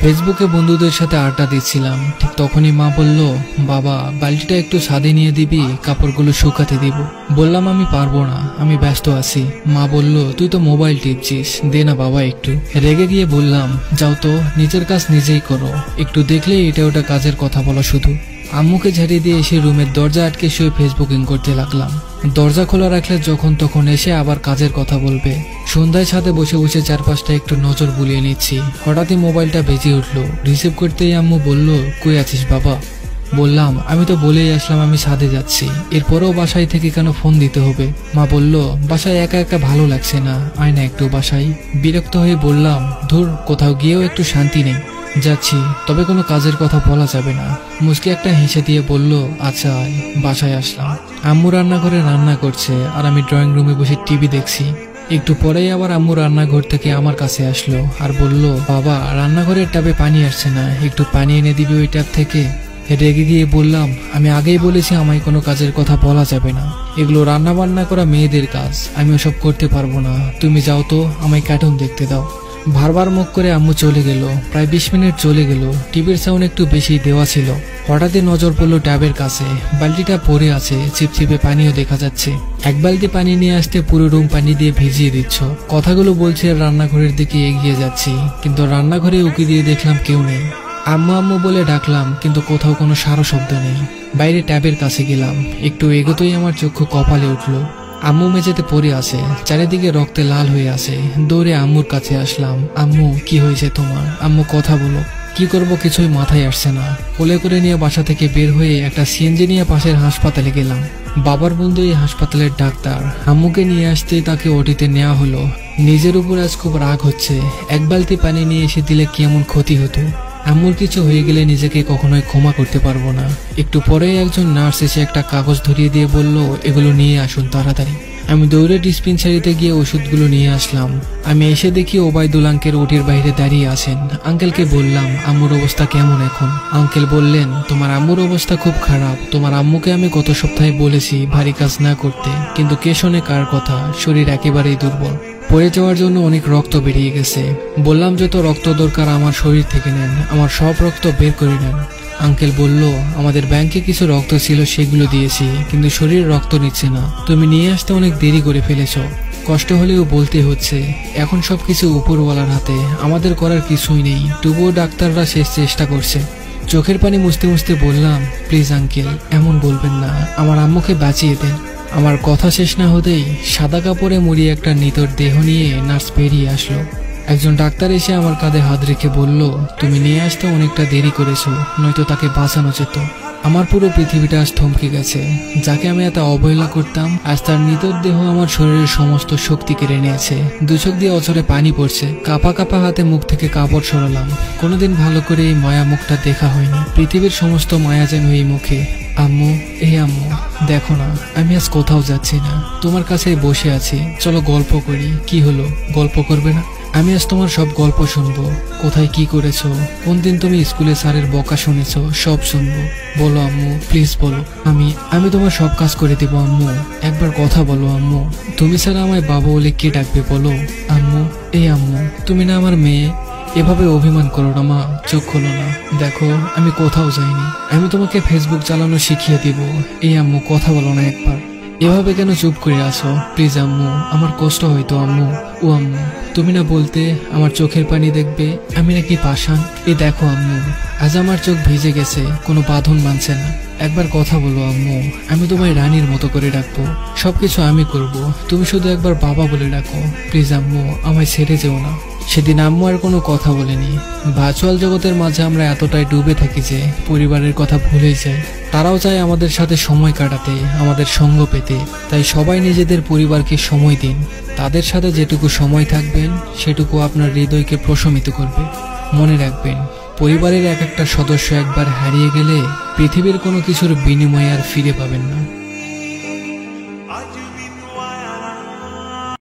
ফেসবুকে বন্ধুদের সাথে আড্ডা দিচ্ছিলাম, ঠিক তখনই মা বলল, বাবা বালতিটা একটু ছাদে নিয়ে দিবি, কাপড়গুলো শুকাতে দিব। বললাম আমি পারবো না, আমি ব্যস্ত আছি। মা বলল, তুই তো মোবাইল টিপছিস, দে না বাবা একটু। রেগে গিয়ে বললাম, যাও তো, নিজের কাজ নিজেই করো, একটু দেখলে এটা ওটা কাজের কথা বলা শুধু। আম্মুকে ঝাড়িয়ে দিয়ে এসে রুমের দরজা আটকে শুয়ে ফেসবুকিং করতে লাগলাম। দরজা খোলা রাখলে যখন তখন এসে আবার কাজের কথা বলবে। সন্ধ্যায় ছাদে বসে বসে চারপাশটা একটু নজর বুলিয়ে নিচ্ছি। হঠাৎই মোবাইলটা বেজে উঠলো। রিসিভ করতেই আম্মু বলল, কই আছিস বাবা? বললাম, আমি তো বলেই আসলাম আমি ছাদে যাচ্ছি, এরপরেও বাসায় থেকে কেন ফোন দিতে হবে? মা বলল, বাসায় একা একা ভালো লাগছে না, আয় না একটু বাসায়। বিরক্ত হয়ে বললাম, ধুর, কোথাও গিয়েও একটু শান্তি নেই। যাচ্ছি, তবে কোনো কাজের কথা বলা যাবে না। মুচকি একটা হেসে দিয়ে বলল, আচ্ছা আয়। বাসায় আসলাম। আম্মু রান্নাঘরে রান্না করছে আর আমি ড্রয়িং রুমে বসে টিভি দেখছি। একটু পরেই আবার আম্মু রান্নাঘর থেকে আমার কাছে আসলো আর বলল, বাবা রান্নাঘরের ট্যাপে পানি আসছে না, একটু পানি এনে দিবি ওই ট্যাপ থেকে। রেগে গিয়ে বললাম, আমি আগেই বলেছি আমায় কোনো কাজের কথা বলা যাবে না, এগুলো রান্না বান্না করা মেয়েদের কাজ, আমি ওসব করতে পারবো না। তুমি যাও তো, আমায় কার্টুন দেখতে দাও। বারবার মুখ করে আম্মু চলে গেল। প্রায় 20 মিনিট চলে গেল। টিভির সাউন্ড একটু বেশি দেওয়া ছিল। হঠাৎই নজর পড়লো ট্যাবের কাছে। বালতিটা পড়ে আছে, চিপচিপে পানিও দেখা যাচ্ছে। এক বালতি পানি নিয়ে আসতে পুরো রুম পানি দিয়ে ভিজিয়ে দিচ্ছ। কথাগুলো বলছে আর রান্নাঘরের দিকে এগিয়ে যাচ্ছি, কিন্তু রান্নাঘরে উকি দিয়ে দেখলাম কেউ নেই। আম্মু আম্মু বলে ডাকলাম, কিন্তু কোথাও কোনো সারা শব্দ নেই। বাইরে ট্যাবের কাছে গেলাম। একটু এগোতেই আমার চক্ষু কপালে উঠলো। আম্মু মেঝেতে পড়ে আছে, চারিদিকে রক্তে লাল হয়ে আছে। দৌড়ে আম্মুর কাছে আসলাম। আম্মু, কি হয়েছে তোমার? আম্মু, কথা বলো। কি করব কিছুই মাথায় আসছে না। কোলে করে নিয়ে বাসা থেকে বের হয়ে একটা সিএনজি নিয়ে পাশের হাসপাতালে গেলাম। বাবার বন্ধু এই হাসপাতালের ডাক্তার। আম্মুকে নিয়ে আসতেই তাকে ওটিতে নেওয়া হলো। নিজের উপর আজ খুব রাগ হচ্ছে। এক বালতি পানি নিয়ে এসে দিলে কেমন ক্ষতি হতো। আম্মুর কিছু হয়ে গেলে নিজেকে কখনোই ক্ষমা করতে পারবো না। একটু পরেই একজন নার্স এসে একটা কাগজ ধরিয়ে দিয়ে বলল, এগুলো নিয়ে আসুন তাড়াতাড়ি। আমি দৌড়ে ডিসপেন্সারিতে গিয়ে ওষুধগুলো নিয়ে আসলাম। আমি এসে দেখি ওবায়দুল আঙ্কেল ওটির বাইরে দাঁড়িয়ে আছেন। আঙ্কেলকে বললাম, আম্মুর অবস্থা কেমন এখন? আঙ্কেল বললেন, তোমার আম্মুর অবস্থা খুব খারাপ। তোমার আম্মুকে আমি গত সপ্তাহে বলেছি ভারী কাজ না করতে, কিন্তু কে শোনে কার কথা? শরীর একেবারেই দুর্বল, পড়ে যাওয়ার জন্য অনেক রক্ত বেরিয়ে গেছে। বললাম, যত রক্ত দরকার আমার শরীর থেকে নেন, আমার সব রক্ত বের করে নেন। আঙ্কেল বলল, আমাদের ব্যাংকে কিছু রক্ত ছিল, সেগুলো দিয়েছি, কিন্তু শরীর রক্ত নিচ্ছে না। তুমি নিয়ে আসতে অনেক দেরি করে ফেলেছ। কষ্ট হলেও বলতে হচ্ছে, এখন সবকিছু উপরওয়ালার হাতে, আমাদের করার কিছুই নেই। তবুও ডাক্তাররা শেষ চেষ্টা করছে। চোখের পানি মুছতে মুছতে বললাম, প্লিজ আঙ্কেল, এমন বলবেন না, আমার আম্মুকে বাঁচিয়ে দেন। আমার কথা শেষ না হতেই সাদা কাপড়ে মুড়িয়ে একটা নিতর দেহ নিয়ে নার্স বেরিয়ে আসলো। একজন ডাক্তার এসে আমার কাঁধে হাত রেখে বলল, তুমি নিয়ে আসতে অনেকটা দেরি করেছো, নয়তো তাকে বাঁচানো যেত। আমার পুরো পৃথিবীটা আজ থমকে গেছে। যাকে আমি এত অবহেলা করতাম, আজ তার নিতর দেহ আমার শরীরের সমস্ত শক্তি কেড়ে নিয়েছে। দু চোখ দিয়ে অঝরে পানি পড়ছে। কাঁপা কাঁপা হাতে মুখ থেকে কাপড় সরালাম। কোনোদিন ভালো করে এই মায়া মুখটা দেখা হয়নি। পৃথিবীর সমস্ত মায়া যেন এই মুখে। আম্মু, এই আম্মু, দেখো না, আমি আজ কোথাও যাচ্ছি না, তোমার কাছেই বসে আছি। চলো গল্প করি। কি হলো, গল্প করবে না? আমি আজ তোমার সব গল্প শুনবো। কোথায় কি করেছো, কোন দিন তুমি স্কুলে স্যারের বকা শুনেছো, সব শুনবো। বলো আম্মু, প্লিজ বলো। আমি তোমার সব কাজ করে দেবো আম্মু। একবার কথা বলো আম্মু। তুমি ছাড়া আমায় বাবা বলে কে ডাকবে বলো? আম্মু, এই আম্মু, তুমি না আমার মেয়ে, এভাবে অভিমান করো না মা। চোখ খোলো না, দেখো আমি কোথাও যাইনি। আমি তোমাকে ফেসবুক চালানো শিখিয়ে দিব। এই আম্মু, কথা বলো না একবার। এভাবে কেন চুপ করে আছো? প্লিজ আম্মু, আমার কষ্ট হয়তো আম্মু। ও আম্মু, তুমি না বলতে আমার চোখের পানি দেখবে? আমি নাকি পাষাণ? এই দেখো আম্মু, আজ আমার চোখ ভিজে গেছে, কোনো বাঁধন মানছে না। একবার কথা বলো আম্মু। আমি তোমায় রানীর মতো করে ডাকবো, সবকিছু আমি করব, তুমি শুধু একবার বাবা বলে ডাকো। প্লিজ আম্মু, আমায় ছেড়ে যেও না। সেদিন আম্মু আর কোনো কথা বলেনি। ভার্চুয়াল জগতের মাঝে আমরা এতটাই ডুবে থাকি যে পরিবারের কথা ভুলেই যাই। তারাও চায় আমাদের সাথে সময় কাটাতে, আমাদের সঙ্গ পেতে। তাই সবাই নিজেদের পরিবারকে সময় দিন। তাদের সাথে যেটুকু সময় থাকবেন সেটুকু আপনার হৃদয়কে প্রশমিত করবে। মনে রাখবেন, পরিবারের এক একটা সদস্য একবার হারিয়ে গেলে পৃথিবীর কোনো কিছুর বিনিময়ে আর ফিরে পাবেন না।